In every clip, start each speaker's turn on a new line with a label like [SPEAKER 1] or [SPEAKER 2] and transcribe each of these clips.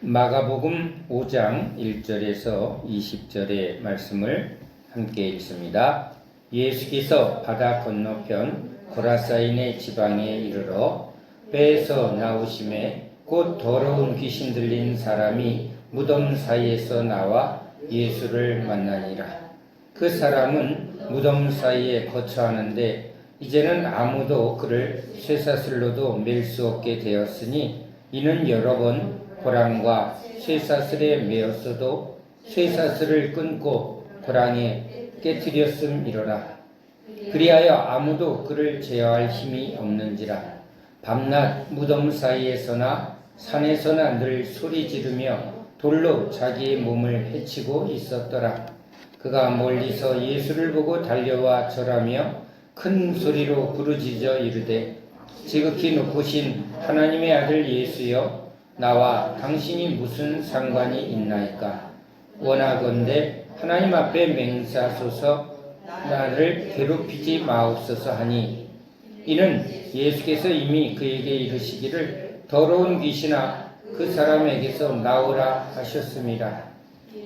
[SPEAKER 1] 마가복음 5장 1절에서 20절의 말씀을 함께 읽습니다. 예수께서 바다 건너편 고라사인의 지방에 이르러 배에서 나오심에 곧 더러운 귀신 들린 사람이 무덤 사이에서 나와 예수를 만나니라. 그 사람은 무덤 사이에 거처하는데 이제는 아무도 그를 쇠사슬로도 맬 수 없게 되었으니 이는 여러 번 호랑과 쇠사슬에 매었어도 쇠사슬을 끊고 호랑에 깨뜨렸음이로라. 그리하여 아무도 그를 제어할 힘이 없는지라. 밤낮 무덤 사이에서나 산에서나 늘 소리 지르며 돌로 자기의 몸을 해치고 있었더라. 그가 멀리서 예수를 보고 달려와 절하며 큰 소리로 부르짖어 이르되 지극히 높으신 하나님의 아들 예수여, 나와 당신이 무슨 상관이 있나이까? 원하건대 하나님 앞에 맹세하소서 나를 괴롭히지 마옵소서 하니, 이는 예수께서 이미 그에게 이르시기를 더러운 귀신아 그 사람에게서 나오라 하셨습니다.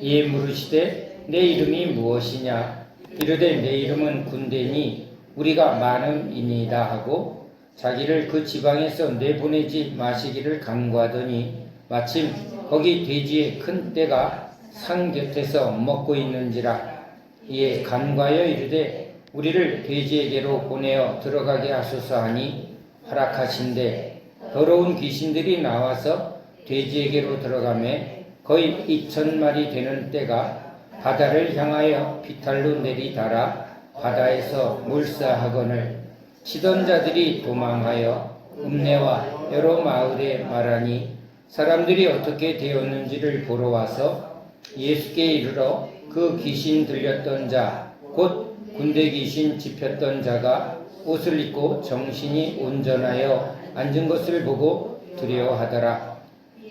[SPEAKER 1] 이에 물으시되 내 이름이 무엇이냐? 이르되 내 이름은 군대니 우리가 많음이니이다 하고 자기를 그 지방에서 내보내지 마시기를 간구하더니 마침 거기 돼지의 큰 떼가 산 곁에서 먹고 있는지라. 이에 간구하여 이르되 우리를 돼지에게로 보내어 들어가게 하소서 하니 허락하신대 더러운 귀신들이 나와서 돼지에게로 들어가매 거의 2,000마리 되는 떼가 바다를 향하여 비탈로 내리달아 바다에서 몰사하거늘 치던 자들이 도망하여 읍내와 여러 마을에 말하니 사람들이 어떻게 되었는지를 보러 와서 예수께 이르러 그 귀신 들렸던 자 곧 군대 귀신 집혔던 자가 옷을 입고 정신이 온전하여 앉은 것을 보고 두려워하더라.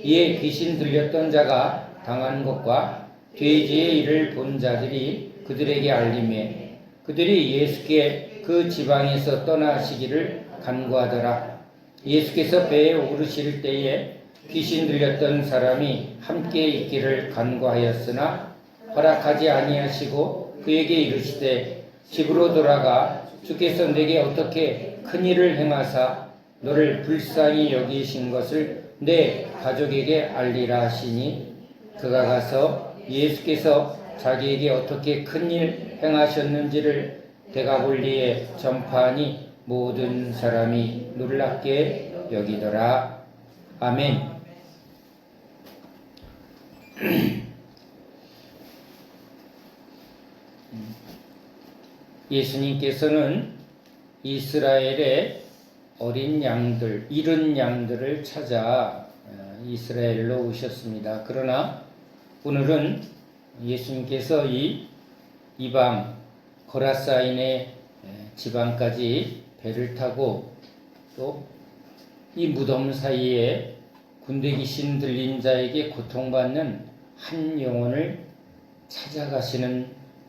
[SPEAKER 1] 이에 귀신 들렸던 자가 당한 것과 돼지의 일을 본 자들이 그들에게 알리매 그들이 예수께 그 지방에서 떠나시기를 간구하더라. 예수께서 배에 오르실 때에 귀신 들렸던 사람이 함께 있기를 간구하였으나 허락하지 아니하시고 그에게 이르시되 집으로 돌아가 주께서 내게 어떻게 큰 일을 행하사 너를 불쌍히 여기신 것을 내 가족에게 알리라 하시니 그가 가서 예수께서 자기에게 어떻게 큰 일 행하셨는지를 데가볼리에 전파하니 모든 사람이 놀랍게 여기더라. 아멘. 예수님께서는 이스라엘의 어린 양들, 잃은 양들을 찾아 이스라엘로 오셨습니다. 그러나 오늘은 예수님께서 이 이방 고라사인의 지방까지 배를 타고 또 이 무덤 사이에 군대 귀신 들린 자에게 고통받는 한 영혼을 찾아가시는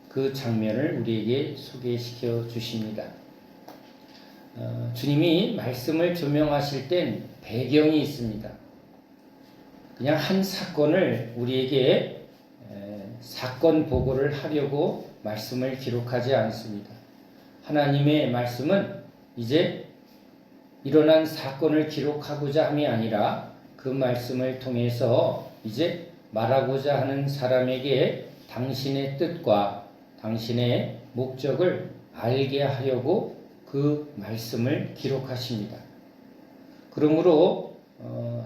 [SPEAKER 1] 그 장면을 우리에게 소개시켜 주십니다. 주님이 말씀을 조명하실 땐 배경이 있습니다. 그냥 한 사건을 우리에게 사건 보고를 하려고 말씀을 기록하지 않습니다. 하나님의 말씀은 이제 일어난 사건을 기록하고자 함이 아니라 그 말씀을 통해서 이제 말하고자 하는 사람에게 당신의 뜻과 당신의 목적을 알게 하려고 그 말씀을 기록하십니다. 그러므로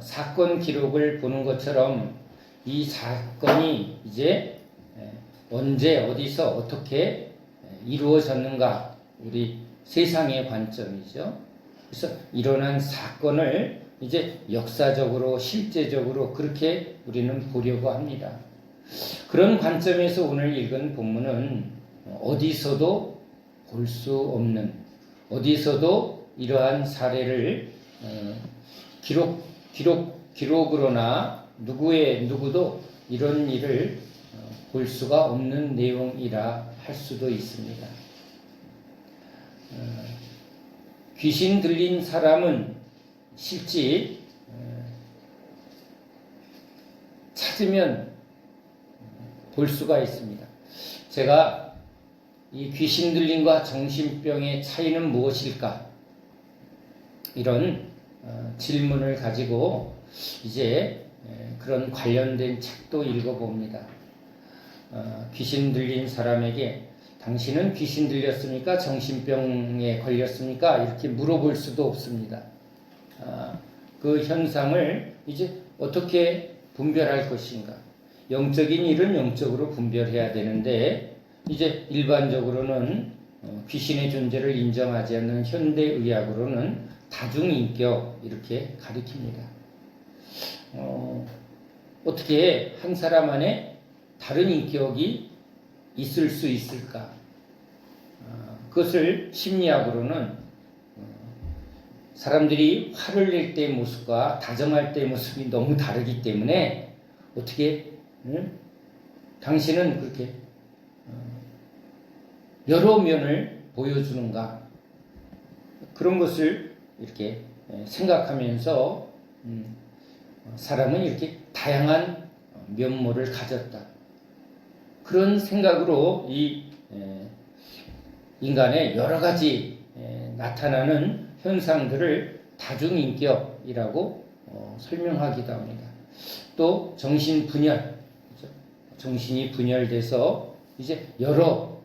[SPEAKER 1] 사건 기록을 보는 것처럼 이 사건이 이제 언제 어디서 어떻게 이루어졌는가, 우리 세상의 관점이죠. 그래서 일어난 사건을 이제 역사적으로 실제적으로 그렇게 우리는 보려고 합니다. 그런 관점에서 오늘 읽은 본문은 어디서도 볼 수 없는, 어디서도 이러한 사례를 기록으로나 누구도 이런 일을 볼 수가 없는 내용이라 할 수도 있습니다. 귀신 들린 사람은 실제 찾으면 볼 수가 있습니다. 제가 이 귀신 들림과 정신병의 차이는 무엇일까? 이런 질문을 가지고 이제 그런 관련된 책도 읽어봅니다. 귀신 들린 사람에게 당신은 귀신 들렸습니까? 정신병에 걸렸습니까? 이렇게 물어볼 수도 없습니다. 그 현상을 이제 어떻게 분별할 것인가? 영적인 일은 영적으로 분별해야 되는데 이제 일반적으로는 귀신의 존재를 인정하지 않는 현대의학으로는 다중인격 이렇게 가리킵니다. 어떻게 한 사람 안에 다른 인격이 있을 수 있을까? 그것을 심리학으로는 사람들이 화를 낼 때의 모습과 다정할 때의 모습이 너무 다르기 때문에 어떻게 당신은 그렇게 여러 면을 보여주는가? 그런 것을 이렇게 생각하면서 사람은 이렇게 다양한 면모를 가졌다. 그런 생각으로 이 인간의 여러 가지 나타나는 현상들을 다중인격이라고 설명하기도 합니다. 또 정신분열, 정신이 분열돼서 이제 여러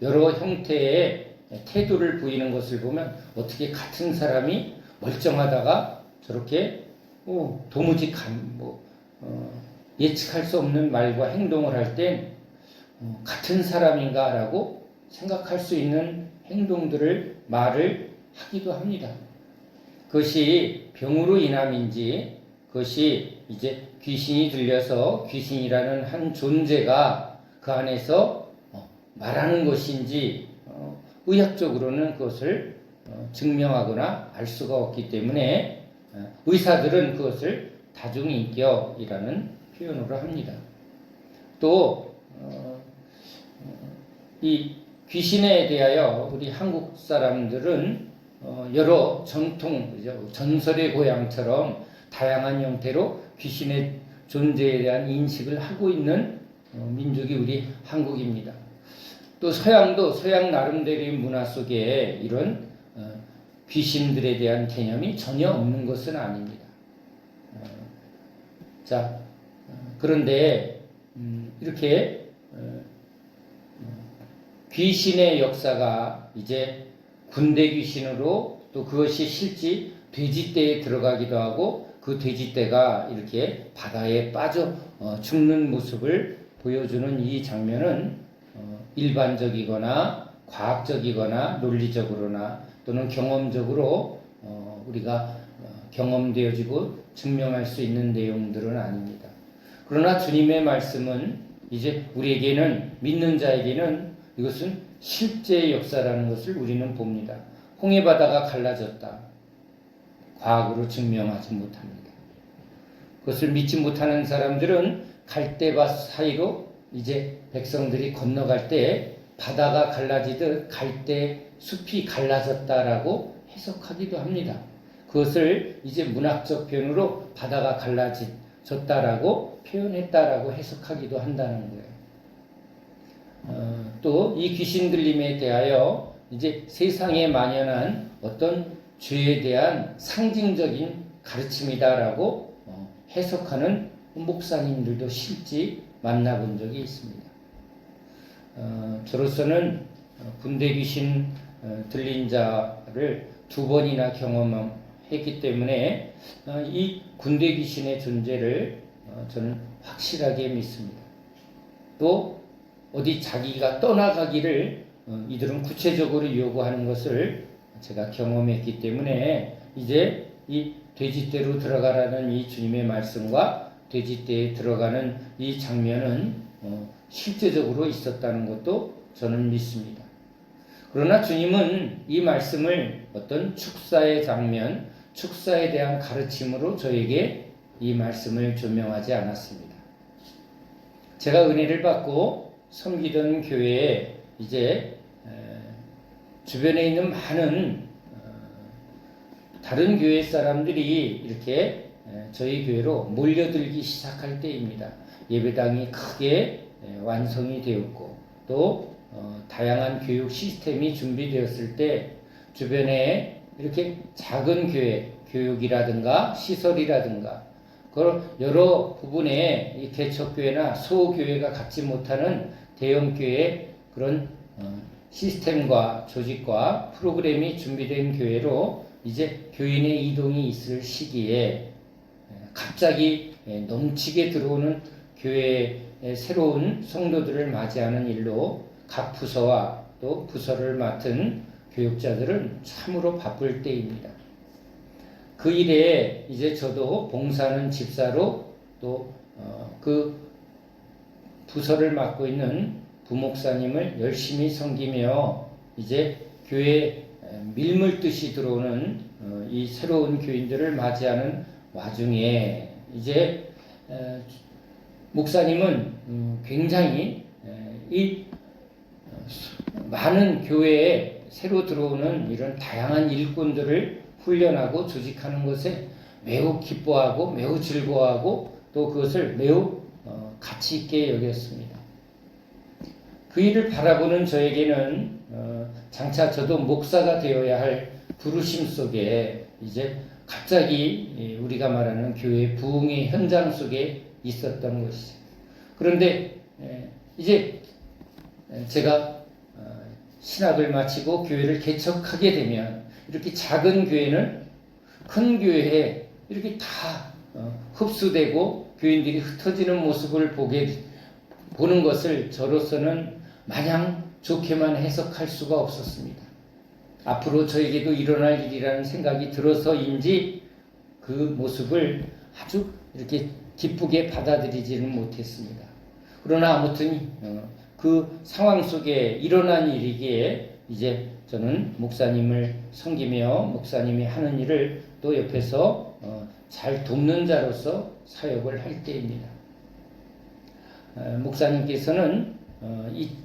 [SPEAKER 1] 형태의 태도를 보이는 것을 보면 어떻게 같은 사람이 멀쩡하다가 저렇게 도무지 예측할 수 없는 말과 행동을 할 땐 같은 사람인가라고 생각할 수 있는 행동들을 말을 하기도 합니다. 그것이 병으로 인함인지 그것이 이제 귀신이 들려서 귀신이라는 한 존재가 그 안에서 말하는 것인지 의학적으로는 그것을 증명하거나 알 수가 없기 때문에 의사들은 그것을 다중인격이라는 표현으로 합니다. 또 이 귀신에 대하여 우리 한국 사람들은 여러 전통, 전설의 고향처럼 다양한 형태로 귀신의 존재에 대한 인식을 하고 있는 민족이 우리 한국입니다. 또 서양도 서양 나름대로의 문화 속에 이런 귀신들에 대한 개념이 전혀 없는 것은 아닙니다. 그런데 이렇게 귀신의 역사가 이제 군대 귀신으로 또 그것이 실제 돼지떼에 들어가기도 하고 그 돼지떼가 이렇게 바다에 빠져 죽는 모습을 보여주는 이 장면은 일반적이거나 과학적이거나 논리적으로나 또는 경험적으로 우리가 경험되어지고 증명할 수 있는 내용들은 아닙니다. 그러나 주님의 말씀은 이제 우리에게는 믿는 자에게는 이것은 실제의 역사라는 것을 우리는 봅니다. 홍해바다가 갈라졌다. 과학으로 증명하지 못합니다. 그것을 믿지 못하는 사람들은 갈대밭 사이로 이제 백성들이 건너갈 때 바다가 갈라지듯 갈대 숲이 갈라졌다라고 해석하기도 합니다. 그것을 이제 문학적 표현으로 바다가 갈라졌다라고 표현했다라고 해석하기도 한다는 거예요. 또 이 귀신 들림에 대하여 이제 세상에 만연한 어떤 죄에 대한 상징적인 가르침이다라고 해석하는 목사님들도 실제 만나본 적이 있습니다. 저로서는 군대 귀신 들린 자를 2번이나 경험했기 때문에 이 군대 귀신의 존재를 저는 확실하게 믿습니다. 또 어디 자기가 떠나가기를 이들은 구체적으로 요구하는 것을 제가 경험했기 때문에 이제 이 돼지떼로 들어가라는 이 주님의 말씀과 돼지떼에 들어가는 이 장면은 실제적으로 있었다는 것도 저는 믿습니다. 그러나 주님은 이 말씀을 어떤 축사의 장면, 축사에 대한 가르침으로 저에게 이 말씀을 조명하지 않았습니다. 제가 은혜를 받고 섬기던 교회에 이제 주변에 있는 많은 다른 교회 사람들이 이렇게 저희 교회로 몰려들기 시작할 때입니다. 예배당이 크게 완성이 되었고 또 다양한 교육 시스템이 준비되었을 때 주변에 이렇게 작은 교회, 교육이라든가 시설이라든가 그런 여러 부분에 이 개척교회나 소교회가 갖지 못하는 대형교회 그런 시스템과 조직과 프로그램이 준비된 교회로 이제 교인의 이동이 있을 시기에 갑자기 넘치게 들어오는 교회의 새로운 성도들을 맞이하는 일로 각 부서와 또 부서를 맡은 교육자들은 참으로 바쁠 때입니다. 그 일에 이제 저도 봉사하는 집사로 또 그 부서를 맡고 있는 부목사님을 열심히 섬기며 이제 교회에 밀물듯이 들어오는 이 새로운 교인들을 맞이하는 와중에 이제 목사님은 굉장히 이 많은 교회에 새로 들어오는 이런 다양한 일꾼들을 훈련하고 조직하는 것에 매우 기뻐하고 매우 즐거워하고 또 그것을 매우 가치 있게 여겼습니다. 그 일을 바라보는 저에게는 장차 저도 목사가 되어야 할 부르심 속에 이제 갑자기 우리가 말하는 교회 부흥의 현장 속에 있었던 것이죠. 그런데 이제 제가 신학을 마치고 교회를 개척하게 되면 이렇게 작은 교회는 큰 교회에 이렇게 다 흡수되고 교인들이 흩어지는 모습을 보는 것을 저로서는 마냥 좋게만 해석할 수가 없었습니다. 앞으로 저에게도 일어날 일이라는 생각이 들어서인지 그 모습을 아주 이렇게 기쁘게 받아들이지는 못했습니다. 그러나 아무튼 그 상황 속에 일어난 일이기에 이제 저는 목사님을 섬기며 목사님이 하는 일을 또 옆에서 잘 돕는 자로서 사역을 할 때입니다. 목사님께서는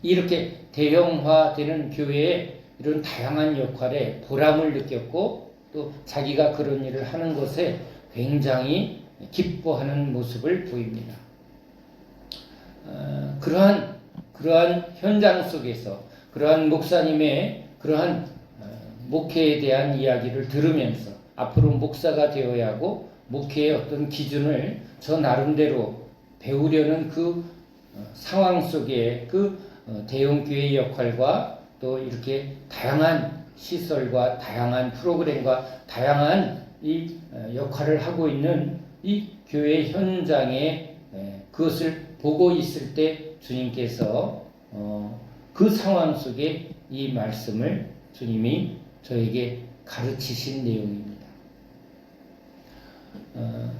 [SPEAKER 1] 이렇게 대형화되는 교회의 이런 다양한 역할에 보람을 느꼈고 또 자기가 그런 일을 하는 것에 굉장히 기뻐하는 모습을 보입니다. 그러한 현장 속에서 그러한 목사님의 그러한 목회에 대한 이야기를 들으면서 앞으로 목사가 되어야 하고 목회의 어떤 기준을 저 나름대로 배우려는 그 상황 속에 그 대형교회의 역할과 또 이렇게 다양한 시설과 다양한 프로그램과 다양한 이 역할을 하고 있는 이 교회 현장에 그것을 보고 있을 때 주님께서 그 상황 속에 이 말씀을 주님이 저에게 가르치신 내용입니다.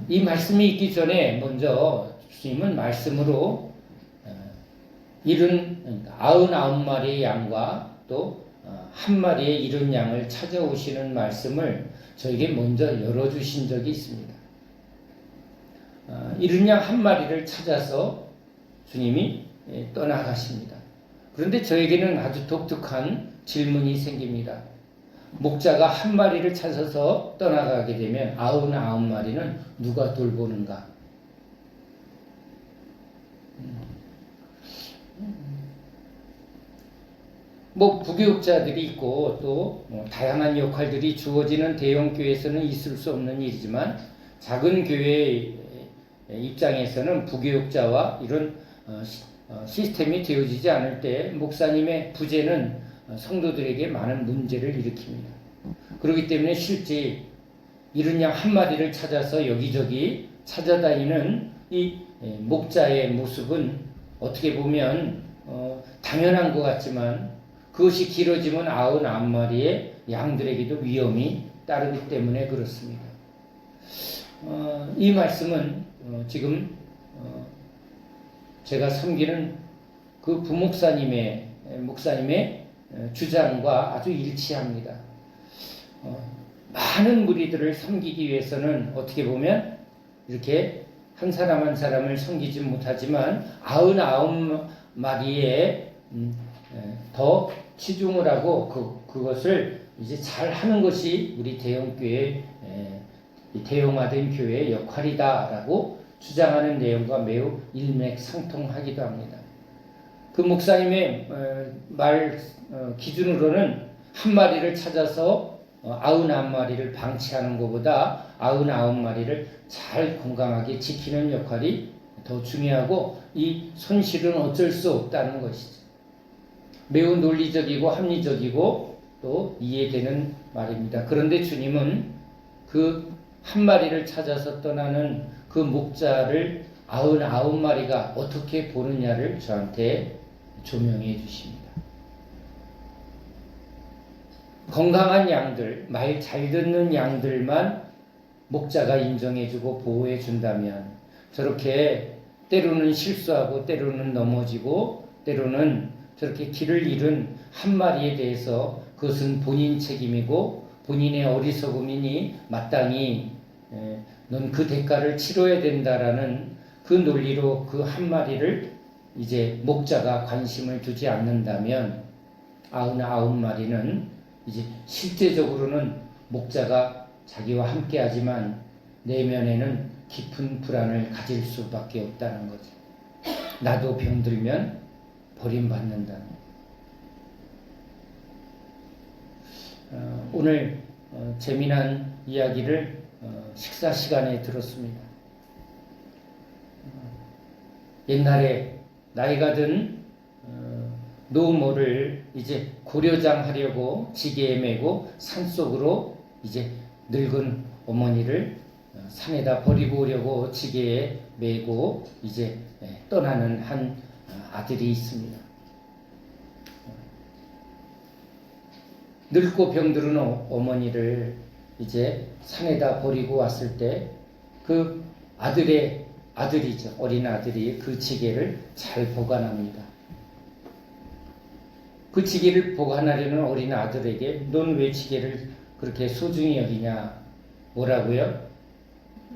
[SPEAKER 1] 이 말씀이 있기 전에 먼저 주님은 말씀으로 99마리의 양과 또 한 마리의 잃은 양을 찾아오시는 말씀을 저에게 먼저 열어주신 적이 있습니다. 잃은 양 한 마리를 찾아서 주님이 떠나가십니다. 그런데 저에게는 아주 독특한 질문이 생깁니다. 목자가 한 마리를 찾아서 떠나가게 되면 99마리는 누가 돌보는가? 부교육자들이 있고 또 다양한 역할들이 주어지는 대형 교회에서는 있을 수 없는 일이지만 작은 교회의 입장에서는 부교육자와 이런 시스템이 되어지지 않을 때 목사님의 부재는 성도들에게 많은 문제를 일으킵니다. 그렇기 때문에 실제 잃은 양 한 마리를 찾아서 여기저기 찾아다니는 이 목자의 모습은 어떻게 보면 당연한 것 같지만 그것이 길어지면 99마리의 양들에게도 위험이 따르기 때문에 그렇습니다. 이 말씀은 지금 제가 섬기는 그 부목사님의 목사님의 주장과 아주 일치합니다. 많은 무리들을 섬기기 위해서는 어떻게 보면 이렇게 한 사람 한 사람을 섬기지 못하지만 99마리에 더 치중을 하고 그것을 이제 잘 하는 것이 우리 대형교회 이 대형화된 교회의 역할이다라고 주장하는 내용과 매우 일맥상통하기도 합니다. 그 목사님의 말 기준으로는 한 마리를 찾아서 99마리를 방치하는 것보다 99마리를 잘 건강하게 지키는 역할이 더 중요하고 이 손실은 어쩔 수 없다는 것이죠. 매우 논리적이고 합리적이고 또 이해되는 말입니다. 그런데 주님은 그 한 마리를 찾아서 떠나는 그 목자를 99마리가 어떻게 보느냐를 저한테 조명해 주십니다. 건강한 양들, 말 잘 듣는 양들만 목자가 인정해주고 보호해준다면 저렇게 때로는 실수하고 때로는 넘어지고 때로는 저렇게 길을 잃은 한 마리에 대해서 그것은 본인 책임이고 본인의 어리석음이니 마땅히 넌 그 대가를 치러야 된다라는 그 논리로 그 한 마리를 이제 목자가 관심을 두지 않는다면 99마리는 이제 실제적으로는 목자가 자기와 함께 하지만 내면에는 깊은 불안을 가질 수밖에 없다는 거죠. 나도 병들면 버림받는다는 거죠. 오늘 재미난 이야기를 식사 시간에 들었습니다. 옛날에 나이가 든 노모를 이제 고려장 하려고 지게에 메고 산속으로 이제 늙은 어머니를 산에다 버리고 오려고 지게에 메고 이제 떠나는 한 아들이 있습니다. 늙고 병들은 어머니를 이제 산에다 버리고 왔을 때 그 아들이죠. 어린 아들이 그 지게를 잘 보관합니다. 그 지게를 보관하려는 어린 아들에게 넌 왜 지게를 그렇게 소중히 여기냐? 뭐라고요?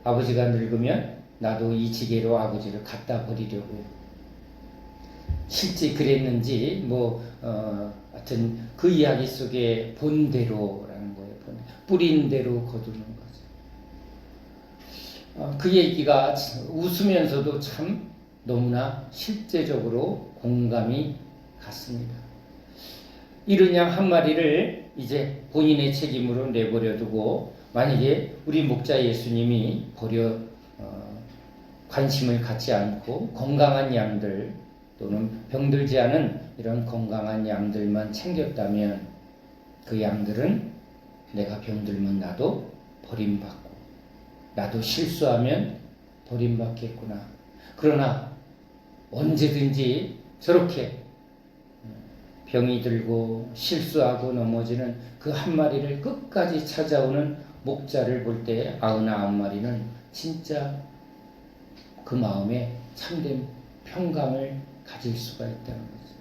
[SPEAKER 1] 아버지가 늙으면 나도 이 지게로 아버지를 갖다 버리려고요. 실제 그랬는지 하여튼 그 이야기 속에 본대로라는 거예요. 뿌린 대로 거두는 거죠. 그 얘기가 웃으면서도 참 너무나 실제적으로 공감이 갔습니다. 이른 양 한 마리를 이제 본인의 책임으로 내버려두고 만약에 우리 목자 예수님이 관심을 갖지 않고 건강한 양들 또는 병들지 않은 이런 건강한 양들만 챙겼다면 그 양들은 내가 병들면 나도 버림받고 나도 실수하면 버림받겠구나. 그러나 언제든지 저렇게 병이 들고 실수하고 넘어지는 그 한 마리를 끝까지 찾아오는 목자를 볼 때 99마리는 진짜 그 마음에 참된 평강을 가질 수가 있다는 거죠.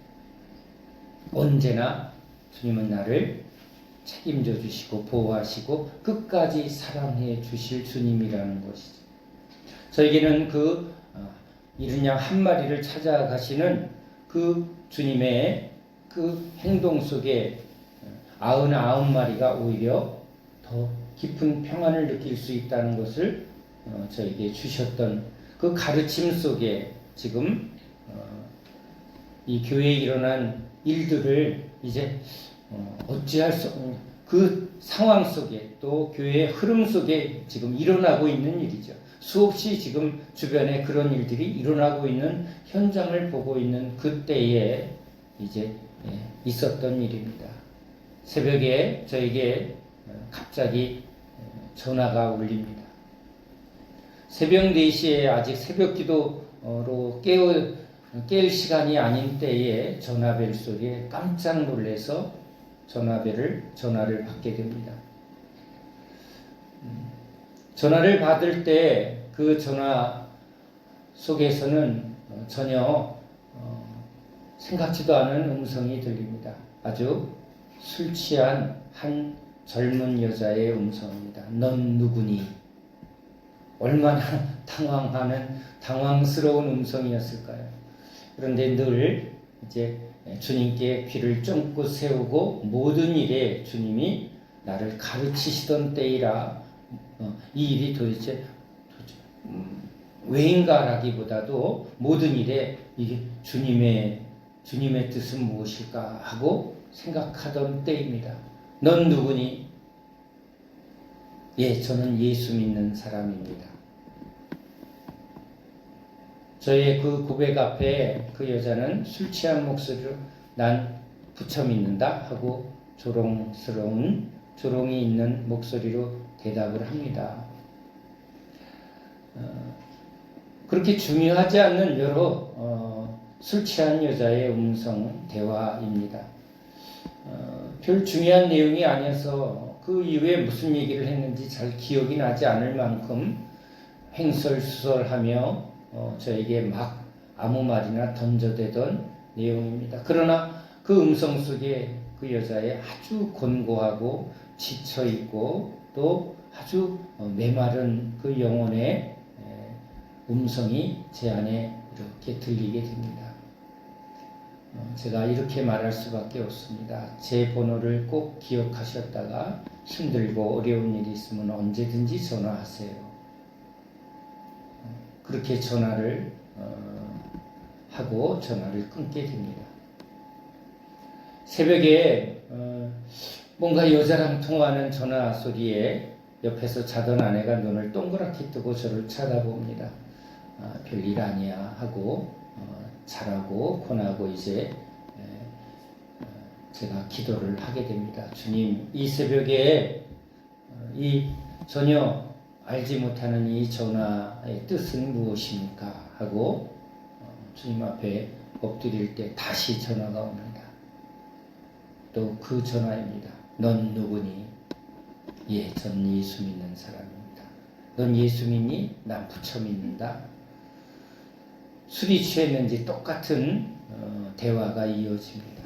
[SPEAKER 1] 언제나 주님은 나를 책임져 주시고 보호하시고 끝까지 사랑해 주실 주님이라는 것이죠. 저에게는 그 이른 양 한 마리를 찾아가시는 그 주님의 그 행동 속에 99마리가 오히려 더 깊은 평안을 느낄 수 있다는 것을 저에게 주셨던 그 가르침 속에 지금 이 교회에 일어난 일들을 이제 어찌할 수 없는 그 상황 속에 또 교회의 흐름 속에 지금 일어나고 있는 일이죠. 수없이 지금 주변에 그런 일들이 일어나고 있는 현장을 보고 있는 그때에 이제 있었던 일입니다. 새벽에 저에게 갑자기 전화가 울립니다. 새벽 4시에 아직 새벽 기도로 깰 시간이 아닌 때에 전화벨 소리에 깜짝 놀라서 전화를 받게 됩니다. 전화를 받을 때 그 전화 속에서는 전혀 생각지도 않은 음성이 들립니다. 아주 술 취한 한 젊은 여자의 음성입니다. 넌 누구니? 얼마나 당황스러운 음성이었을까요? 그런데 늘 이제 주님께 귀를 쫑긋 세우고 모든 일에 주님이 나를 가르치시던 때이라 이 일이 도대체 왜인가라기보다도 모든 일에 이게 주님의 뜻은 무엇일까 하고 생각하던 때입니다. 넌 누구니? 예, 저는 예수 믿는 사람입니다. 저의 그 고백 앞에 그 여자는 술 취한 목소리로 난 부처 믿는다 하고 조롱이 있는 목소리로 대답을 합니다. 그렇게 중요하지 않는 여러 술 취한 여자의 음성 대화입니다. 별 중요한 내용이 아니어서 그 이후에 무슨 얘기를 했는지 잘 기억이 나지 않을 만큼 횡설수설하며 저에게 막 아무 말이나 던져대던 내용입니다. 그러나 그 음성 속에 그 여자의 아주 곤고하고 지쳐있고 또 아주 메마른 그 영혼의 음성이 제 안에 이렇게 들리게 됩니다. 제가 이렇게 말할 수밖에 없습니다. 제 번호를 꼭 기억하셨다가 힘들고 어려운 일이 있으면 언제든지 전화하세요. 그렇게 전화를 하고 전화를 끊게 됩니다. 새벽에 뭔가 여자랑 통화하는 전화 소리에 옆에서 자던 아내가 눈을 동그랗게 뜨고 저를 쳐다봅니다. 별일 아니야 하고 잘하고 권하고 이제 제가 기도를 하게 됩니다. 주님, 이 새벽에 이 전혀 알지 못하는 이 전화의 뜻은 무엇입니까? 하고 주님 앞에 엎드릴 때 다시 전화가 옵니다. 또 그 전화입니다. 넌 누구니? 예, 전 예수 믿는 사람입니다. 넌 예수 믿니? 난 부처 믿는다. 술이 취했는지 똑같은 대화가 이어집니다.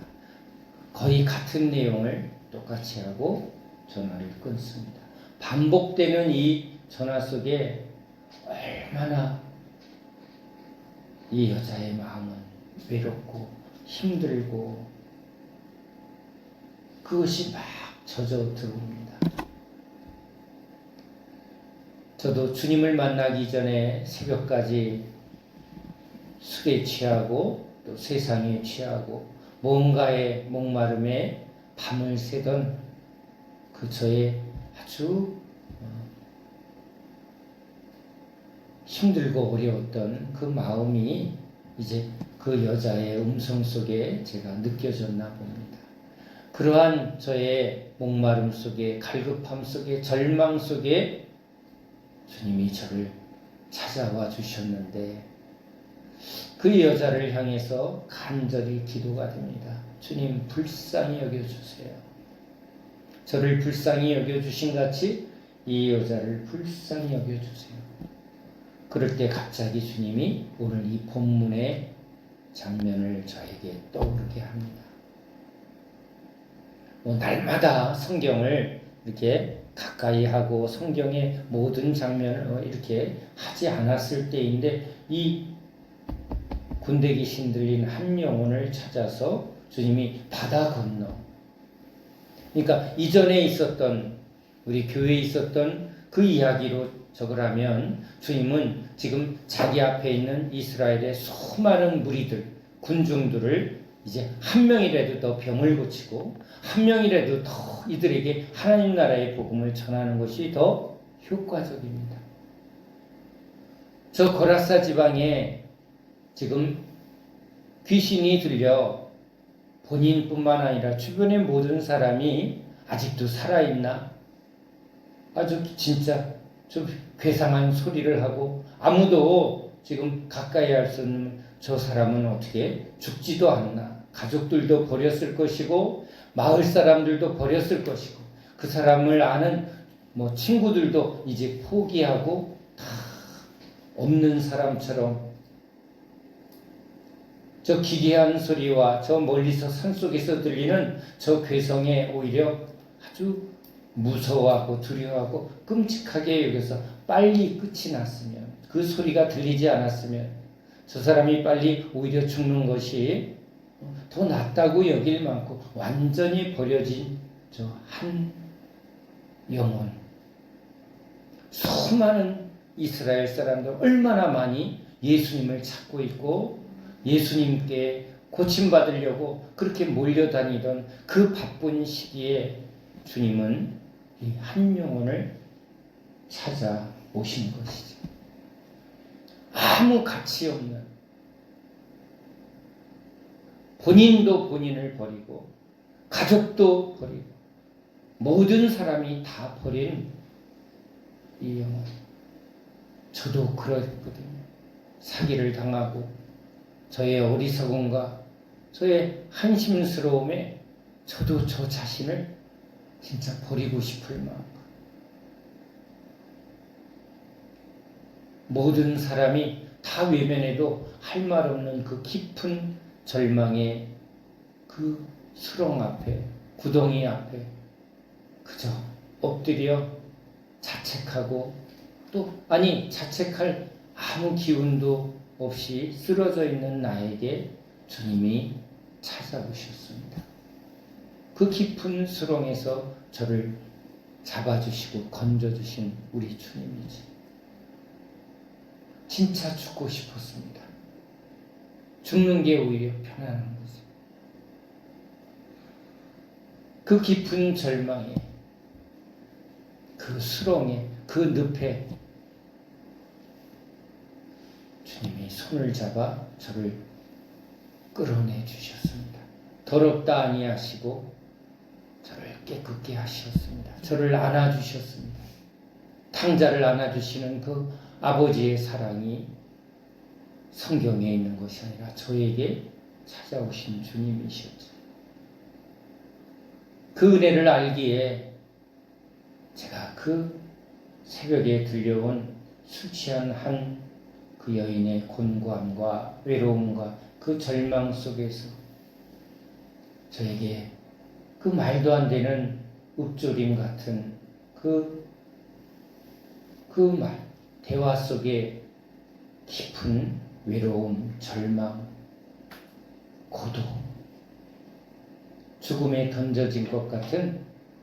[SPEAKER 1] 거의 같은 내용을 똑같이 하고 전화를 끊습니다. 반복되는 이 전화 속에 얼마나 이 여자의 마음은 외롭고 힘들고 그것이 막 젖어 들어옵니다. 저도 주님을 만나기 전에 새벽까지 술에 취하고 또 세상에 취하고 뭔가의 목마름에 밤을 새던 그 저의 아주 힘들고 어려웠던 그 마음이 이제 그 여자의 음성 속에 제가 느껴졌나 봅니다. 그러한 저의 목마름 속에 갈급함 속에 절망 속에 주님이 저를 찾아와 주셨는데 그 여자를 향해서 간절히 기도가 됩니다. 주님 불쌍히 여겨주세요. 저를 불쌍히 여겨주신 같이 이 여자를 불쌍히 여겨주세요. 그럴 때 갑자기 주님이 오늘 이 본문의 장면을 저에게 떠오르게 합니다. 날마다 성경을 이렇게 가까이 하고 성경의 모든 장면을 이렇게 하지 않았을 때인데 이 군대 귀신 들린 한 영혼을 찾아서 주님이 바다 건너, 그러니까 이전에 있었던 우리 교회에 있었던 그 이야기로 적으라면 주님은 지금 자기 앞에 있는 이스라엘의 수많은 무리들, 군중들을 이제 한 명이라도 더 병을 고치고 한 명이라도 더 이들에게 하나님 나라의 복음을 전하는 것이 더 효과적입니다. 저 거라사 지방에 지금 귀신이 들려 본인뿐만 아니라 주변의 모든 사람이 아직도 살아있나? 아주 진짜 좀 괴상한 소리를 하고 아무도 지금 가까이 할 수 없는 저 사람은 어떻게 죽지도 않나? 가족들도 버렸을 것이고 마을 사람들도 버렸을 것이고 그 사람을 아는 친구들도 이제 포기하고 다 없는 사람처럼 저 기괴한 소리와 저 멀리서 산속에서 들리는 저 괴성에 오히려 아주 무서워하고 두려워하고 끔찍하게 여겨서 빨리 끝이 났으면, 그 소리가 들리지 않았으면 저 사람이 빨리 오히려 죽는 것이 더 낫다고 여길 만큼 완전히 버려진 저 한 영혼, 수많은 이스라엘 사람들 얼마나 많이 예수님을 찾고 있고 예수님께 고침받으려고 그렇게 몰려다니던 그 바쁜 시기에 주님은 이 한 영혼을 찾아오신 것이죠. 아무 가치 없는, 본인도 본인을 버리고 가족도 버리고 모든 사람이 다 버린 이 영혼. 저도 그랬거든요. 사기를 당하고 저의 어리석음과 저의 한심스러움에 저도 저 자신을 진짜 버리고 싶을 마음. 모든 사람이 다 외면해도 할 말 없는 그 깊은 절망의 그 수렁 앞에, 구덩이 앞에 그저 엎드려 자책하고 또 자책할 아무 기운도 없이 쓰러져 있는 나에게 주님이 찾아오셨습니다. 그 깊은 수렁에서 저를 잡아주시고 건져주신 우리 주님이지. 진짜 죽고 싶었습니다. 죽는 게 오히려 편안한 거죠. 그 깊은 절망에, 그 수렁에, 그 늪에 주님이 손을 잡아 저를 끌어내 주셨습니다. 더럽다 아니하시고 저를 깨끗게 하셨습니다. 저를 안아주셨습니다. 탕자를 안아주시는 그 아버지의 사랑이 성경에 있는 것이 아니라 저에게 찾아오신 주님이셨죠. 그 은혜를 알기에 제가 그 새벽에 들려온 술 취한 한 그 여인의 곤고함과 외로움과 그 절망 속에서 저에게 그 말도 안 되는 읊조림 같은 그 말, 대화 속에 깊은 외로움, 절망, 고독, 죽음에 던져진 것 같은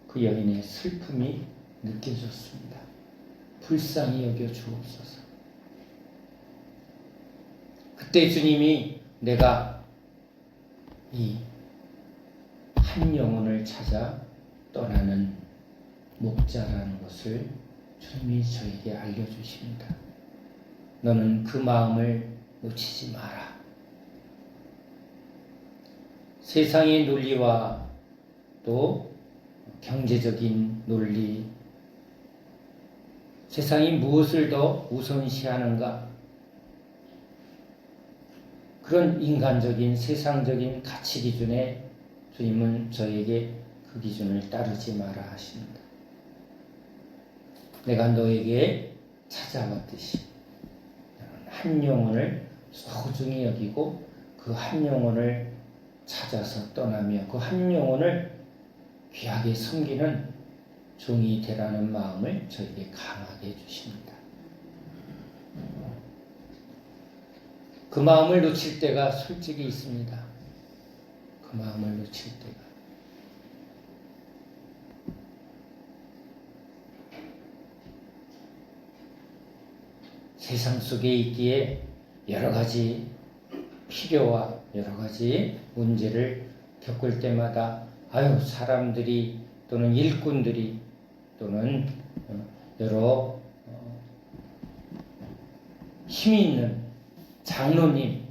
[SPEAKER 1] 그 여인의 슬픔이 느껴졌습니다. 불쌍히 여겨 주옵소서. 그때 주님이 내가 이 한 영혼을 찾아 떠나는 목자라는 것을 주님이 저에게 알려주십니다. 너는 그 마음을 놓치지 마라. 세상의 논리와 또 경제적인 논리, 세상이 무엇을 더 우선시하는가? 그런 인간적인 세상적인 가치 기준에 주님은 저에게 그 기준을 따르지 마라 하십니다. 내가 너에게 찾아왔듯이 한 영혼을 소중히 여기고 그 한 영혼을 찾아서 떠나며 그 한 영혼을 귀하게 섬기는 종이 되라는 마음을 저에게 강하게 해주십니다. 그 마음을 놓칠 때가 솔직히 있습니다. 그 마음을 놓칠 때가. 세상 속에 있기에 여러 가지 필요와 여러 가지 문제를 겪을 때마다 사람들이 또는 일꾼들이 또는 여러 힘이 있는 장로님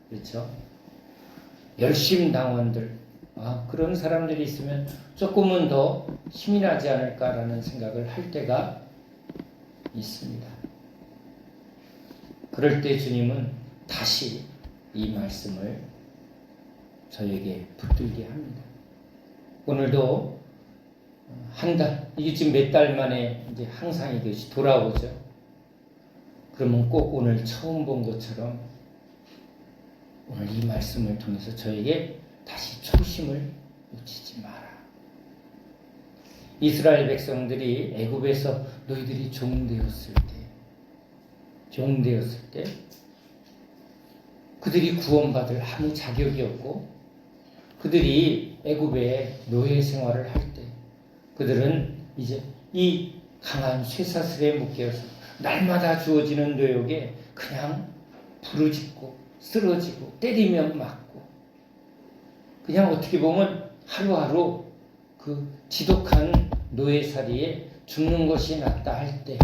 [SPEAKER 1] 그렇죠? 열심당원들 그런 사람들이 있으면 조금은 더 힘이 나지 않을까라는 생각을 할 때가 있습니다. 그럴 때 주님은 다시 이 말씀을 저에게 붙들게 합니다. 오늘도 한 달, 이게 지금 몇 달 만에 이제 항상 이것이 돌아오죠. 그러면 꼭 오늘 처음 본 것처럼 오늘 이 말씀을 통해서 저에게 다시 초심을 놓치지 마라. 이스라엘 백성들이 애굽에서 너희들이 종되었을 때 그들이 구원받을 아무 자격이 없고 그들이 애굽의 노예 생활을 할 때 그들은 이제 이 강한 쇠사슬에 묶여서 날마다 주어지는 노역에 그냥 부르짖고 쓰러지고 때리면 맞고 그냥 어떻게 보면 하루하루 그 지독한 노예살이에 죽는 것이 낫다 할 때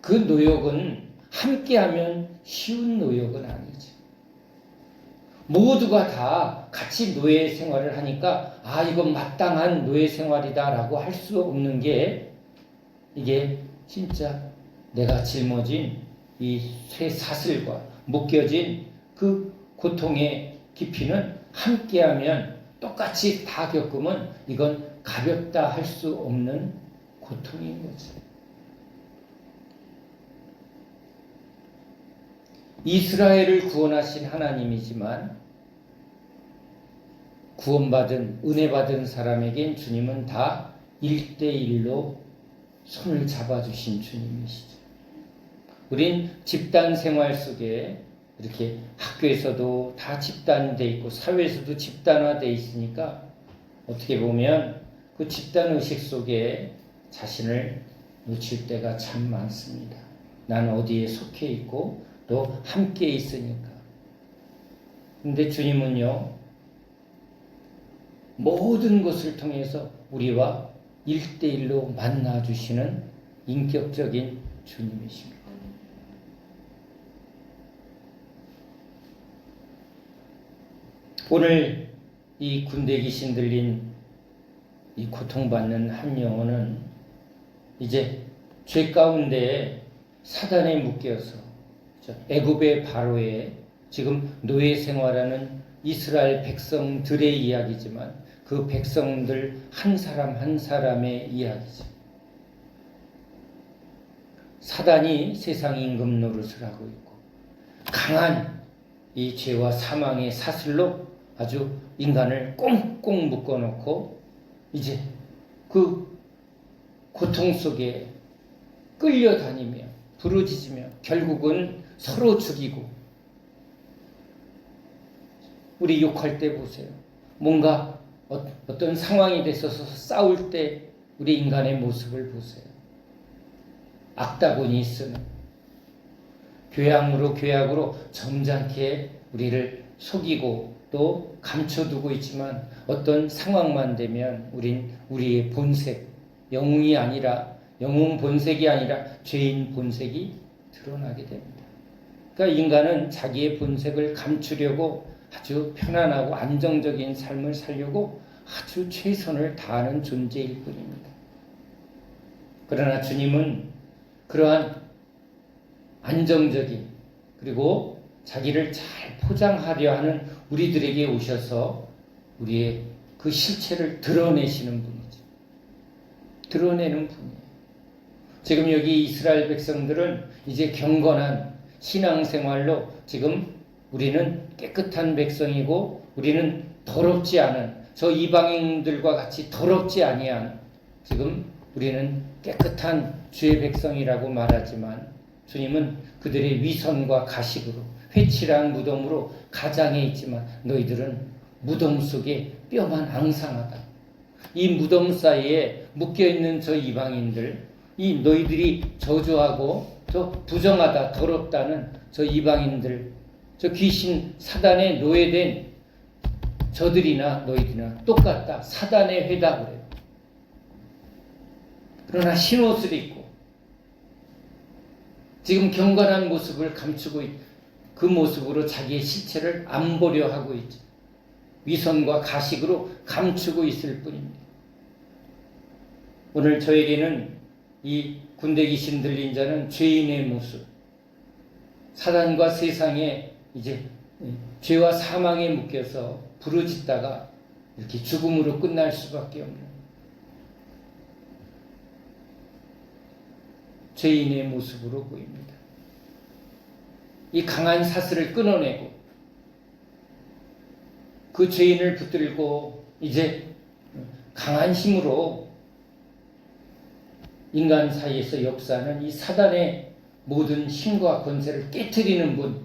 [SPEAKER 1] 그 노역은 함께하면 쉬운 노역은 아니죠. 모두가 다 같이 노예 생활을 하니까 이건 마땅한 노예 생활이다라고 할 수 없는 게 이게 진짜 내가 짊어진 이 쇠사슬과 묶여진 그 고통의 깊이는 함께하면 똑같이 다 겪으면 이건 가볍다 할 수 없는 고통인 거죠. 이스라엘을 구원하신 하나님이지만 구원받은 은혜받은 사람에겐 주님은 다 1대1로 손을 잡아주신 주님이시죠. 우린 집단 생활 속에 이렇게 학교에서도 다 집단돼 있고 사회에서도 집단화돼 있으니까 어떻게 보면 그 집단 의식 속에 자신을 놓칠 때가 참 많습니다. 나는 어디에 속해 있고 또 함께 있으니까. 근데 주님은요, 모든 것을 통해서 우리와 1대1로 만나주시는 인격적인 주님이십니다. 오늘 이 군대 귀신 들린 이 고통받는 한 영혼은 이제 죄 가운데 사단에 묶여서 애굽의 바로에 지금 노예 생활하는 이스라엘 백성들의 이야기지만 그 백성들 한 사람 한 사람의 이야기죠. 사단이 세상 임금 노릇을 하고 있고 강한 이 죄와 사망의 사슬로 아주 인간을 꽁꽁 묶어놓고 이제 그 고통 속에 끌려다니며 부르짖으며 결국은 서로 죽이고 우리 욕할 때 보세요. 뭔가 어떤 상황이 됐어서 싸울 때 우리 인간의 모습을 보세요. 악다구니 쓰는 교양으로 점잖게 우리를 속이고 또 감춰두고 있지만 어떤 상황만 되면 우린 우리의 본색, 영웅이 아니라 영웅 본색이 아니라 죄인 본색이 드러나게 됩니다. 그러니까 인간은 자기의 본색을 감추려고 아주 편안하고 안정적인 삶을 살려고 아주 최선을 다하는 존재일 뿐입니다. 그러나 주님은 그러한 안정적인 그리고 자기를 잘 포장하려 하는 우리들에게 오셔서 우리의 그 실체를 드러내시는 분이죠. 드러내는 분이에요. 지금 여기 이스라엘 백성들은 이제 경건한 신앙생활로 지금 우리는 깨끗한 백성이고 우리는 더럽지 않은 저 이방인들과 같이 더럽지 아니한 지금 우리는 깨끗한 주의 백성이라고 말하지만 주님은 그들의 위선과 가식으로 회칠한 무덤으로 가장해 있지만 너희들은 무덤 속에 뼈만 앙상하다. 이 무덤 사이에 묶여있는 저 이방인들 이 너희들이 저주하고 저 부정하다 더럽다는 저 이방인들 저 귀신 사단에 노예된 저들이나 너희들이나 똑같다. 사단의 회다 그래요. 그러나 흰옷을 입고 지금 경건한 모습을 감추고 그 모습으로 자기의 실체를 안 보려 하고 있죠. 위선과 가식으로 감추고 있을 뿐입니다. 오늘 저에게는 이 군대 귀신 들린 자는 죄인의 모습, 사단과 세상에 이제 죄와 사망에 묶여서 부르짖다가 이렇게 죽음으로 끝날 수밖에 없는 죄인의 모습으로 보입니다. 이 강한 사슬을 끊어내고 그 죄인을 붙들고 이제 강한 힘으로 인간 사이에서 역사하는 이 사단의 모든 힘과 권세를 깨트리는 분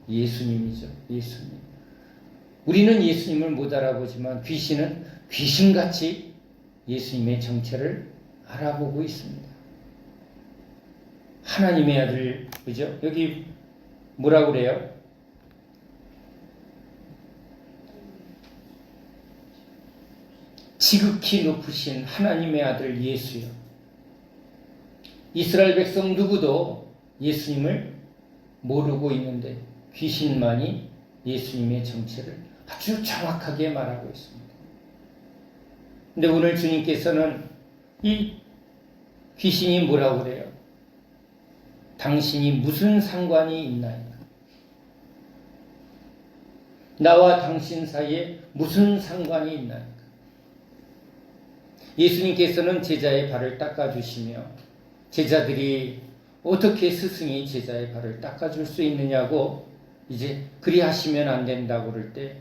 [SPEAKER 1] 예수님이죠. 예수님. 우리는 예수님을 못 알아보지만 귀신은 귀신같이 예수님의 정체를 알아보고 있습니다. 하나님의 아들, 그죠? 여기 뭐라고 그래요? 지극히 높으신 하나님의 아들 예수요. 이스라엘 백성 누구도 예수님을 모르고 있는데 귀신만이 예수님의 정체를 아주 정확하게 말하고 있습니다. 근데 오늘 주님께서는 이 귀신이 뭐라고 그래요? 당신이 무슨 상관이 있나이까? 나와 당신 사이에 무슨 상관이 있나이까? 예수님께서는 제자의 발을 닦아주시며 제자들이 어떻게 스승이 제자의 발을 닦아줄 수 있느냐고 이제 그리 하시면 안 된다고 그럴 때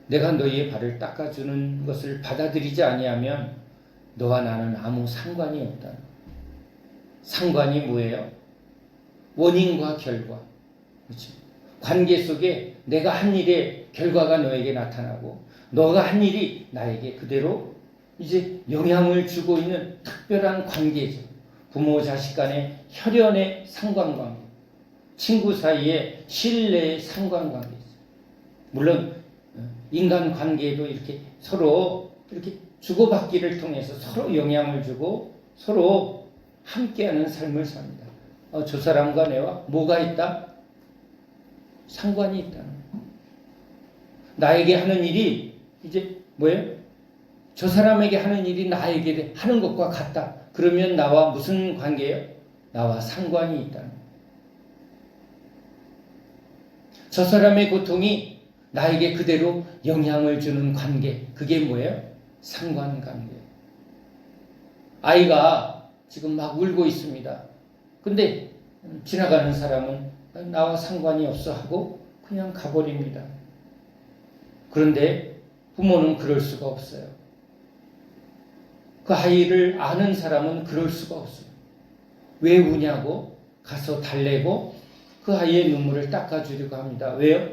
[SPEAKER 1] 내가 너희의 발을 닦아주는 것을 받아들이지 아니하면 너와 나는 아무 상관이 없다. 상관이 뭐예요? 원인과 결과. 그렇죠? 관계 속에 내가 한 일의 결과가 너에게 나타나고 너가 한 일이 나에게 그대로 이제 영향을 주고 있는 특별한 관계죠. 부모 자식 간의 혈연의 상관관계, 친구 사이의 신뢰의 상관관계죠. 물론 인간 관계도 이렇게 서로 이렇게 주고받기를 통해서 서로 영향을 주고 서로 함께하는 삶을 삽니다. 저 사람과 내와 뭐가 있다? 상관이 있다는 거예요. 나에게 하는 일이 이제 뭐예요? 저 사람에게 하는 일이 나에게 하는 것과 같다. 그러면 나와 무슨 관계예요? 나와 상관이 있다는 거예요. 저 사람의 고통이 나에게 그대로 영향을 주는 관계. 그게 뭐예요? 상관관계. 아이가 지금 막 울고 있습니다. 근데 지나가는 사람은 나와 상관이 없어 하고 그냥 가버립니다. 그런데 부모는 그럴 수가 없어요. 그 아이를 아는 사람은 그럴 수가 없어요. 왜 우냐고 가서 달래고 그 아이의 눈물을 닦아주려고 합니다. 왜요?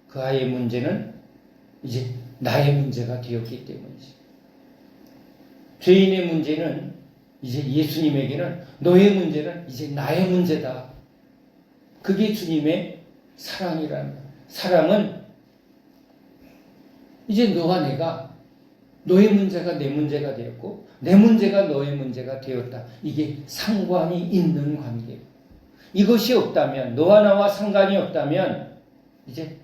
[SPEAKER 1] 그 아이의 문제는 이제 나의 문제가 되었기 때문이지. 죄인의 문제는 이제 예수님에게는 너의 문제는 이제 나의 문제다. 그게 주님의 사랑이라는 거예요. 사랑은 이제 너와 내가 너의 문제가 내 문제가 되었고 내 문제가 너의 문제가 되었다. 이게 상관이 있는 관계예요. 이것이 없다면 너와 나와 상관이 없다면 이제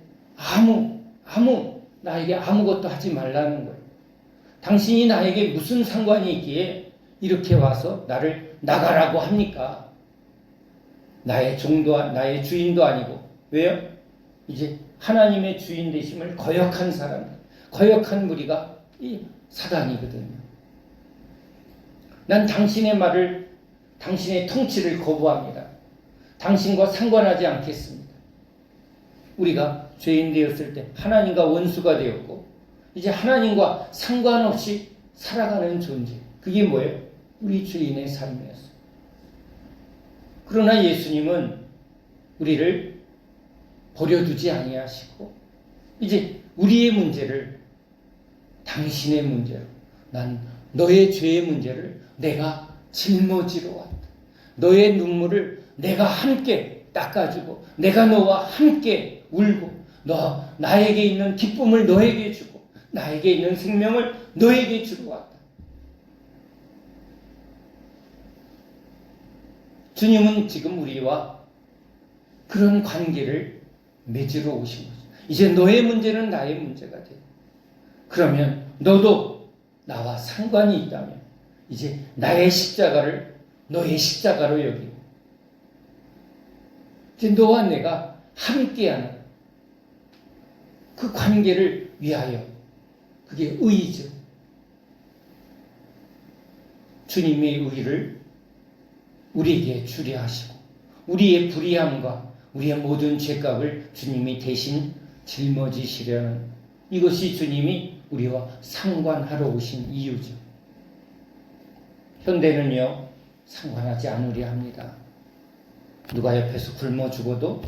[SPEAKER 1] 나에게 아무것도 하지 말라는 거예요. 당신이 나에게 무슨 상관이 있기에 이렇게 와서 나를 나가라고 합니까? 나의 나의 주인도 아니고. 왜요? 이제 하나님의 주인 되심을 거역한 사람, 거역한 무리가 이 사단이거든요. 난 당신의 말을, 당신의 통치를 거부합니다. 당신과 상관하지 않겠습니다. 우리가 죄인 되었을 때 하나님과 원수가 되었고 이제 하나님과 상관없이 살아가는 존재. 그게 뭐예요? 우리 죄인의 삶이었어요. 그러나 예수님은 우리를 버려두지 아니하시고 이제 우리의 문제를 당신의 문제로, 난 너의 죄의 문제를 내가 짊어지러 왔다. 너의 눈물을 내가 함께 닦아주고 내가 너와 함께 울고 나에게 있는 기쁨을 너에게 주고 나에게 있는 생명을 너에게 주러 왔다. 주님은 지금 우리와 그런 관계를 맺으러 오신 거죠. 이제 너의 문제는 나의 문제가 돼. 그러면 너도 나와 상관이 있다면 이제 나의 십자가를 너의 십자가로 여기고 이제 너와 내가 함께하는 그 관계를 위하여 그게 의의죠. 주님의 의를 우리에게 주려 하시고 우리의 불의함과 우리의 모든 죄값을 주님이 대신 짊어지시려는 이것이 주님이 우리와 상관하러 오신 이유죠. 현대는요 상관하지 않으려 합니다. 누가 옆에서 굶어 죽어도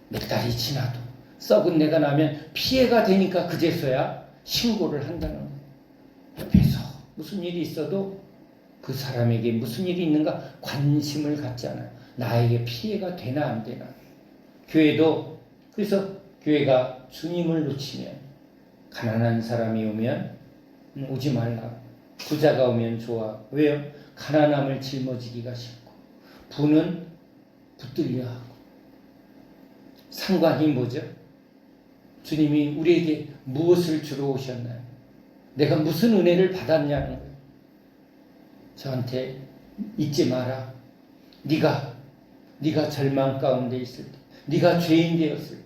[SPEAKER 1] 몇 달이 지나도 썩은 내가 나면 피해가 되니까 그제서야 신고를 한다는 거예요. 옆에서 무슨 일이 있어도 그 사람에게 무슨 일이 있는가 관심을 갖지 않아요. 나에게 피해가 되나 안 되나. 교회도 그래서 교회가 주님을 놓치면 가난한 사람이 오면 오지 말라. 부자가 오면 좋아. 왜요? 가난함을 짊어지기가 쉽고 부는 붙들려 하고. 상관이 뭐죠? 주님이 우리에게 무엇을 주러 오셨나요? 내가 무슨 은혜를 받았냐는 거예요. 저한테 잊지 마라. 네가 절망 가운데 있을 때, 네가 죄인 되었을 때,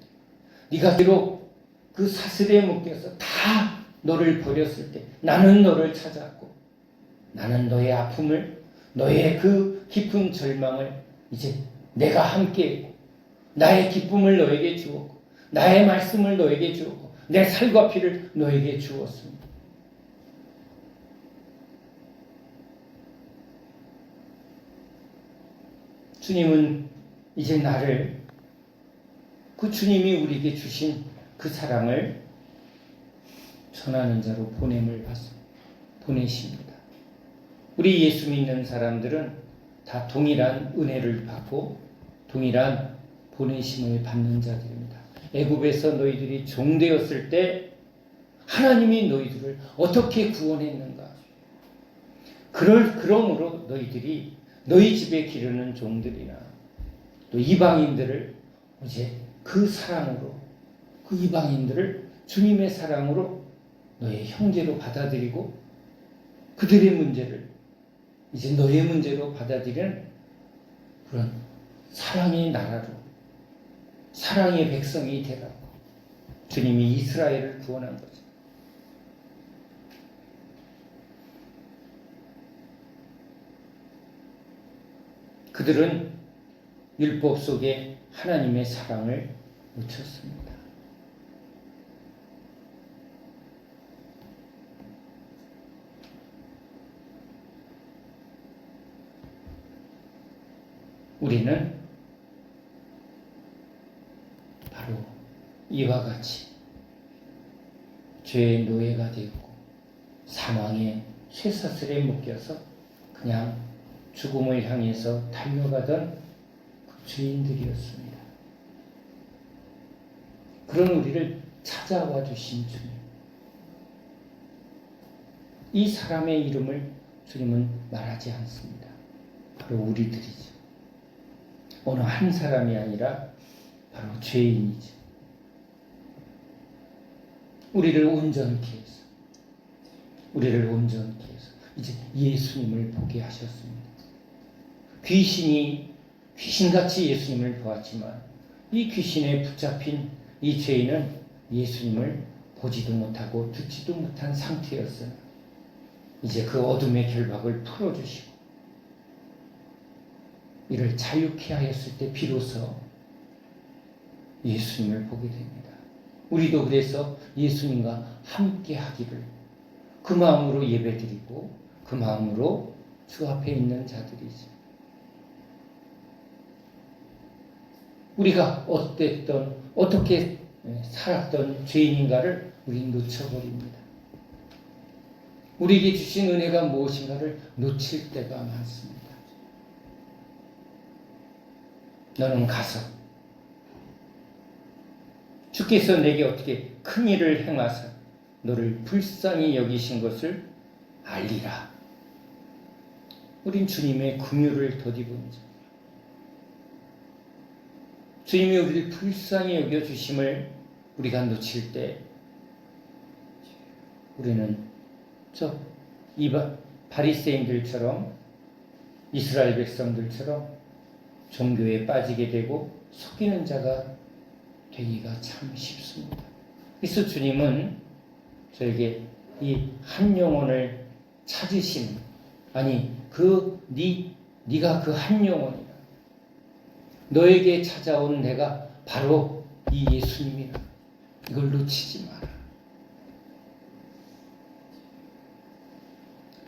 [SPEAKER 1] 네가 비록 그 사슬에 묶여서 다 너를 버렸을 때 나는 너를 찾았고 나는 너의 아픔을, 너의 그 깊은 절망을 이제 내가 함께했고 나의 기쁨을 너에게 주었고 나의 말씀을 너에게 주었고 내 살과 피를 너에게 주었습니다. 주님은 이제 나를 그 주님이 우리에게 주신 그 사랑을 전하는 자로 보내십니다. 우리 예수 믿는 사람들은 다 동일한 은혜를 받고 동일한 보내심을 받는 자들입니다. 애굽에서 너희들이 종되었을 때 하나님이 너희들을 어떻게 구원했는가? 그러므로 너희들이 너희 집에 기르는 종들이나 또 이방인들을 이제 그 사랑으로, 그 이방인들을 주님의 사랑으로 너의 형제로 받아들이고 그들의 문제를 이제 너의 문제로 받아들이는 그런 사랑의 나라로, 사랑의 백성이 되라고 주님이 이스라엘을 구원한 거죠. 그들은 율법 속에 하나님의 사랑을 놓쳤습니다. 우리는 바로 이와 같이 죄의 노예가 되었고 사망의 쇠사슬에 묶여서 그냥 죽음을 향해서 달려가던 그 죄인들이었습니다. 그런 우리를 찾아와 주신 주님. 이 사람의 이름을 주님은 말하지 않습니다. 바로 우리들이죠. 어느 한 사람이 아니라 바로 죄인이죠. 우리를 온전케 해서 이제 예수님을 보게 하셨습니다. 귀신같이 예수님을 보았지만 이 귀신에 붙잡힌 이 죄인은 예수님을 보지도 못하고 듣지도 못한 상태였어요. 이제 그 어둠의 결박을 풀어주시고 이를 자유케 하였을 때 비로소 예수님을 보게 됩니다. 우리도 그래서 예수님과 함께 하기를 그 마음으로 예배드리고 그 마음으로 주 앞에 있는 자들이죠. 우리가 어떻게 살았던 죄인인가를 우리는 놓쳐버립니다. 우리에게 주신 은혜가 무엇인가를 놓칠 때가 많습니다. 너는 가서 주께서 내게 어떻게 큰 일을 행하사 너를 불쌍히 여기신 것을 알리라. 우린 주님의 긍휼을 덧입은 자. 주님이 우리를 불쌍히 여겨주심을 우리가 놓칠 때 우리는 바리새인들처럼 이스라엘 백성들처럼 종교에 빠지게 되고 속이는 자가 되기가 참 쉽습니다. 그래서 주님은 저에게 이 한 영혼을 찾으시는, 아니 네가 그 한 영혼이라, 너에게 찾아온 내가 바로 이 예수님이라, 이걸 놓치지 마라.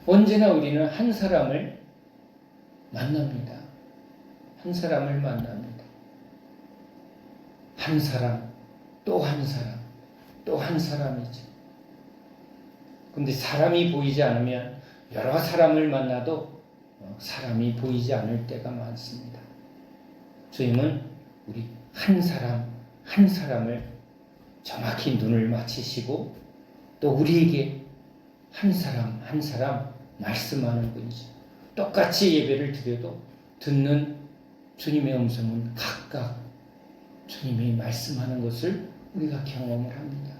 [SPEAKER 1] 언제나 우리는 한 사람을 만납니다. 한 사람을 만납니다. 한 사람, 또 한 사람, 또 한 사람이죠. 근데 사람이 보이지 않으면 여러 사람을 만나도 사람이 보이지 않을 때가 많습니다. 주님은 우리 한 사람 한 사람을 정확히 눈을 맞추시고 또 우리에게 한 사람 한 사람 말씀하는 분이죠. 똑같이 예배를 드려도 듣는 주님의 음성은 각각 주님이 말씀하는 것을 우리가 경험을 합니다.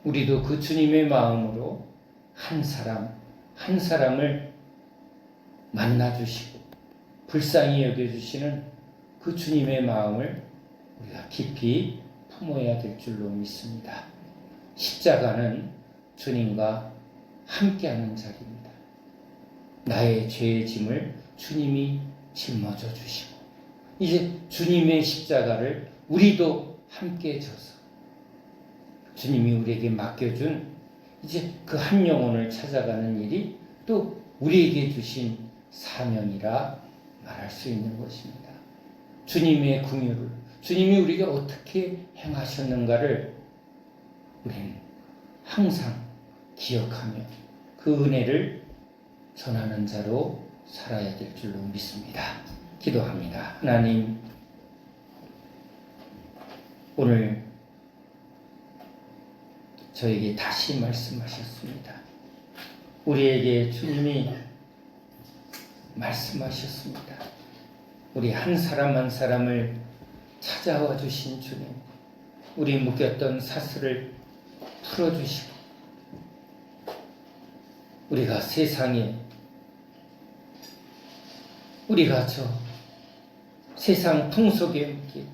[SPEAKER 1] 우리도 그 주님의 마음으로 한 사람 한 사람을 만나주시고 불쌍히 여겨주시는 그 주님의 마음을 우리가 깊이 품어야 될 줄로 믿습니다. 십자가는 주님과 함께하는 자리입니다. 나의 죄의 짐을 주님이 짊어져 주시고 이제 주님의 십자가를 우리도 함께 져서 주님이 우리에게 맡겨준 이제 그 한 영혼을 찾아가는 일이 또 우리에게 주신 사명이라 말할 수 있는 것입니다. 주님의 긍휼을 주님이 우리가 어떻게 행하셨는가를 우리는 항상 기억하며 그 은혜를 전하는 자로 살아야 될 줄로 믿습니다. 기도합니다. 하나님, 오늘 저에게 다시 말씀하셨습니다. 우리에게 주님이 말씀하셨습니다. 우리 한 사람 한 사람을 찾아와 주신 주님, 우리 묶였던 사슬을 풀어주시고 우리가 세상에 우리가 저 세상 풍속에 묶이고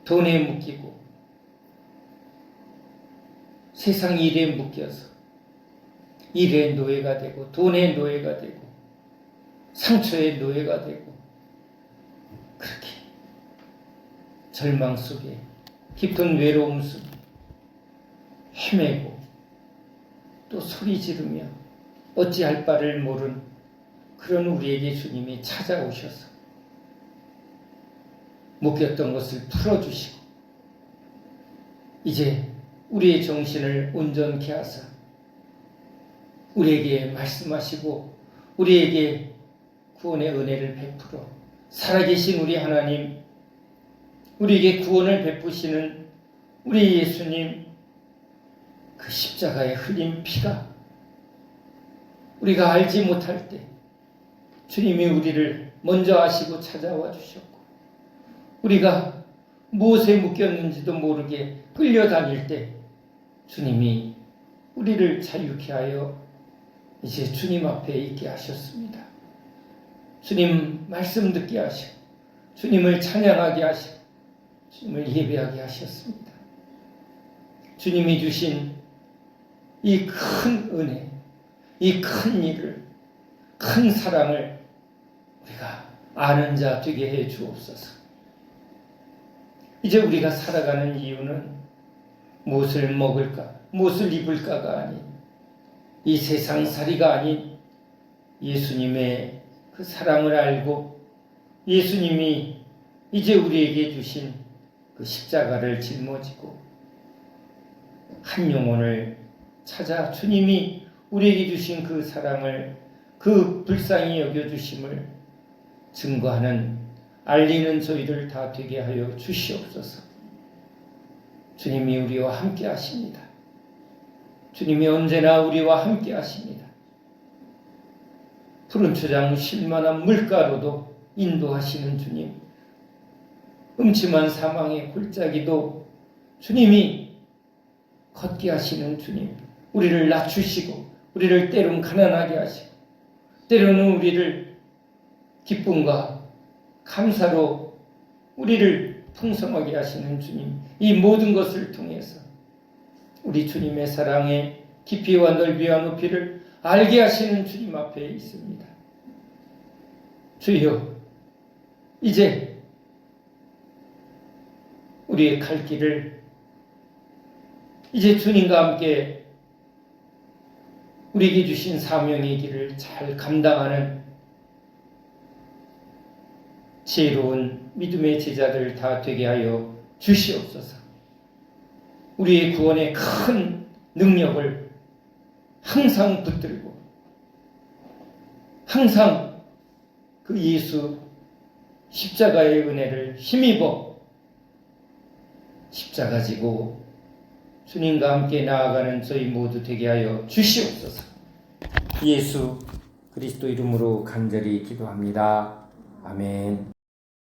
[SPEAKER 1] 돈에 묶이고 세상 일에 묶여서 일의 노예가 되고 돈의 노예가 되고 상처의 노예가 되고 그렇게 절망 속에 깊은 외로움 속에 헤매고 또 소리 지르며 어찌할 바를 모른 그런 우리에게 주님이 찾아오셔서 묶였던 것을 풀어주시고 이제 우리의 정신을 온전케 하사 우리에게 말씀하시고 우리에게 구원의 은혜를 베풀어 살아계신 우리 하나님, 우리에게 구원을 베푸시는 우리 예수님, 그 십자가에 흘린 피가 우리가 알지 못할 때 주님이 우리를 먼저 아시고 찾아와 주셨고 우리가 무엇에 묶였는지도 모르게 끌려다닐 때 주님이 우리를 자유케 하여 이제 주님 앞에 있게 하셨습니다. 주님 말씀 듣게 하시고 주님을 찬양하게 하시고 주님을 예배하게 하셨습니다. 주님이 주신 이 큰 은혜, 이 큰 일을, 큰 사랑을 우리가 아는 자 되게 해 주옵소서. 이제 우리가 살아가는 이유는 무엇을 먹을까, 무엇을 입을까가 아닌 이 세상살이가 아닌 예수님의 그 사랑을 알고 예수님이 이제 우리에게 주신 그 십자가를 짊어지고 한 영혼을 찾아 주님이 우리에게 주신 그 사랑을 그 불쌍히 여겨주심을 증거하는 알리는 저희들 다 되게 하여 주시옵소서. 주님이 우리와 함께 하십니다. 주님이 언제나 우리와 함께 하십니다. 푸른 초장 쉴만한 물가로도 인도하시는 주님, 음침한 사망의 골짜기도 주님이 걷게 하시는 주님, 우리를 낮추시고 우리를 때론 가난하게 하시고 때로는 우리를 기쁨과 감사로 우리를 풍성하게 하시는 주님, 이 모든 것을 통해서 우리 주님의 사랑의 깊이와 넓이와 높이를 알게 하시는 주님 앞에 있습니다. 주여, 이제 우리의 갈 길을 이제 주님과 함께 우리에게 주신 사명의 길을 잘 감당하는 지혜로운 믿음의 제자들 다 되게 하여 주시옵소서. 우리의 구원의 큰 능력을 항상 붙들고 항상 그 예수 십자가의 은혜를 힘입어 십자가 지고 주님과 함께 나아가는 저희 모두 되게 하여 주시옵소서. 예수 그리스도 이름으로 간절히 기도합니다. 아멘.